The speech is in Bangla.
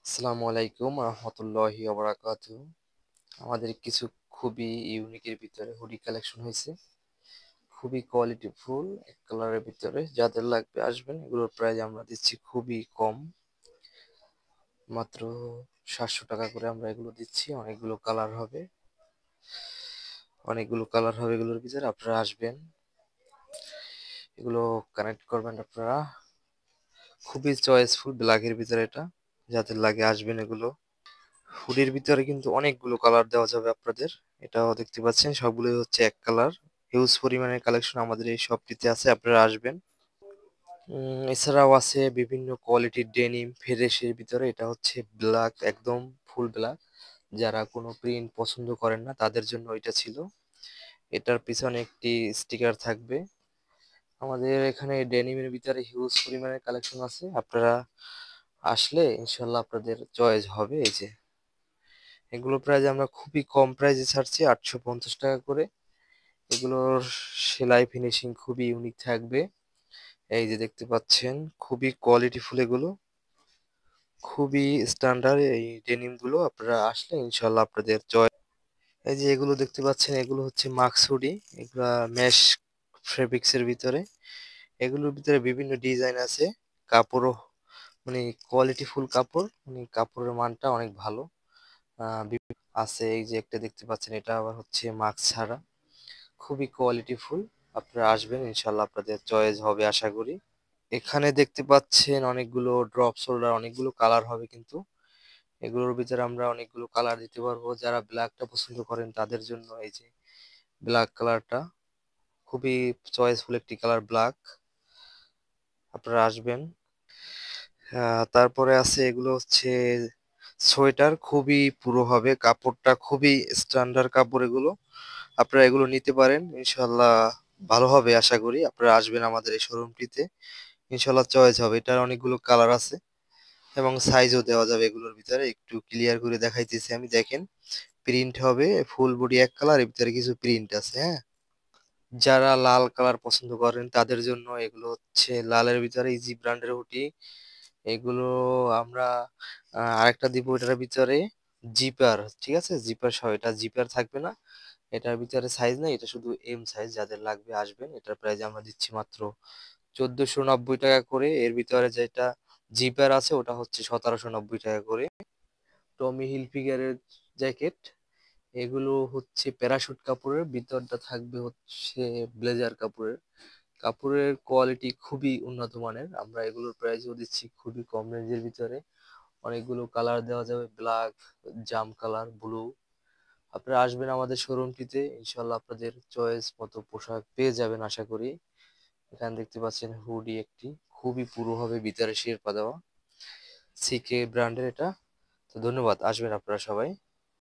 আসসালামু আলাইকুম রহমতুল্লাহি ওবারাকাতুহু। আমাদের কিছু খুবই ইউনিকের ভিতরে হুডি কালেকশন হয়েছে, খুবই কোয়ালিটি ফুল এক কালারের ভিতরে। যাদের লাগবে আসবেন। এগুলোর প্রাইস আমরা দিচ্ছি খুবই কম, মাত্র 700 টাকা করে আমরা এগুলো দিচ্ছি। অনেকগুলো কালার হবে এগুলোর ভিতরে। আপনারা আসবেন, এগুলো কানেক্ট করবেন আপনারা। খুবই চয়েসফুল ব্ল্যাকের ভিতরে এটা, যাদের লাগে আসবেন। এগুলো হুডির ভিতরে কিন্তু অনেকগুলো কালার দেওয়া যাবে আপনাদের। এটাও দেখতে পাচ্ছেন, সবগুলোই হচ্ছে এক কালার। হিউজ পরিমাণের কালেকশন আমাদের এই শপটিতে আছে, আপনারা আসবেন। এছাড়াও আছে বিভিন্ন কোয়ালিটির ডেনিম ফেরেশের ভিতরে। এটা হচ্ছে ব্ল্যাক, একদম ফুল ব্ল্যাক। যারা কোনো প্রিন্ট পছন্দ করেন না তাদের জন্য এটা ছিল। এটার পিছনে একটি স্টিকার থাকবে। আমাদের এখানে ডেনিমের ভিতরে হিউজ পরিমাণের কালেকশন আছে, আপনারা আসলে ইনশাল্লাহ আপনাদের চয়েস হবে। এই যে এগুলো প্রাইস আমরা খুবই কম প্রাইসে ছাড়ছি, 850 টাকা করে। এগুলোর সেলাই ফিনিশিং খুবই ইউনিক থাকবে। এই যে দেখতে পাচ্ছেন, খুবই কোয়ালিটিফুল এগুলো, খুবই স্ট্যান্ডার্ড এই ডেনিম গুলো। আপনারা আসলে ইনশাল্লাহ আপনাদের চয়েস। এই যে এগুলো দেখতে পাচ্ছেন, এগুলো হচ্ছে মাক্সুডি। এগুলা মেশ ফেব্রিক্স এর ভিতরে। এগুলোর ভিতরে বিভিন্ন ডিজাইন আছে। কাপড়ও মানে কোয়ালিটিফুল কাপড়, মানে কাপড়ের মানটা অনেক ভালো। আছে এই যে একটা দেখতে পাচ্ছেন, এটা আবার হচ্ছে মাস্ক ছাড়া, খুবই কোয়ালিটিফুল। আপনারা আসবেন ইনশাল্লাহ আপনাদের চয়েস হবে আশা করি। এখানে দেখতে পাচ্ছেন অনেকগুলো ড্রপ শোল্ডার, অনেকগুলো কালার হবে কিন্তু। এগুলোর ভিতরে আমরা অনেকগুলো কালার দিতে পারবো। যারা ব্ল্যাকটা পছন্দ করেন তাদের জন্য এই যে ব্ল্যাক কালারটা, খুবই চয়েসফুল একটি কালার ব্ল্যাক। আপনারা আসবেন। তারপরে আছে এগুলো হচ্ছে সোয়েটার, খুবই পুরো হবে কাপড়টা, খুবই স্ট্যান্ডার্ড কাপড় এগুলো। আপনারা এগুলো নিতে পারেন ইনশাল্লাহ, ভালো হবে আশা করি। আপনারা আসবেন আমাদের এই শোরুমটিতে, ইনশাল্লাহ চয়েস হবে। এটার অনেকগুলো কালার আছে এবং সাইজও দেওয়া যাবে এগুলোর ভিতরে। একটু ক্লিয়ার করে দেখাইতেছি আমি, দেখেন। প্রিন্ট হবে ফুল বডি এক কালার, এর ভিতরে কিছু প্রিন্ট আছে, হ্যাঁ। যারা লাল কালার পছন্দ করেন তাদের জন্য এগুলো হচ্ছে লালের ভিতরে ইজি ব্র্যান্ডের হুডি। এগুলো আমরা আরেকটা দিব এটার ভিতরে জিপার, ঠিক আছে, জিপার সহ। এটা জিপার থাকবে না, এটার ভিতরে সাইজ নেই, এটা শুধু এম সাইজ। যাদের লাগবে আসবেন। এটার প্রাইস আমরা দিচ্ছি মাত্র 1490 টাকা করে। এর ভিতরে যেটা জিপার আছে ওটা হচ্ছে 1790 টাকা করে। টমি হিলফিগারের জ্যাকেট, এগুলো হচ্ছে প্যারাশুট কাপড়ের, ভিতরটা থাকবে হচ্ছে ব্লেজার কাপড়ের। কাপড়ের কোয়ালিটি খুবই উন্নত মানের। আমরা এগুলোর প্রাইসও দিচ্ছি খুবই কম রেঞ্জের ভিতরে। অনেকগুলো কালার দেওয়া যাবে, ব্ল্যাক, জাম কালার, ব্লু। আপনারা আসবেন আমাদের শোরুমটিতে, ইনশাল্লাহ আপনাদের চয়েস মতো পোশাক পেয়ে যাবেন আশা করি। এখানে দেখতে পাচ্ছেন হুডি একটি, খুবই পুরো হবে, ভিতরে শেরপা দেওয়া, সিকে ব্র্যান্ডের এটা। তো ধন্যবাদ, আসবেন আপনারা সবাই।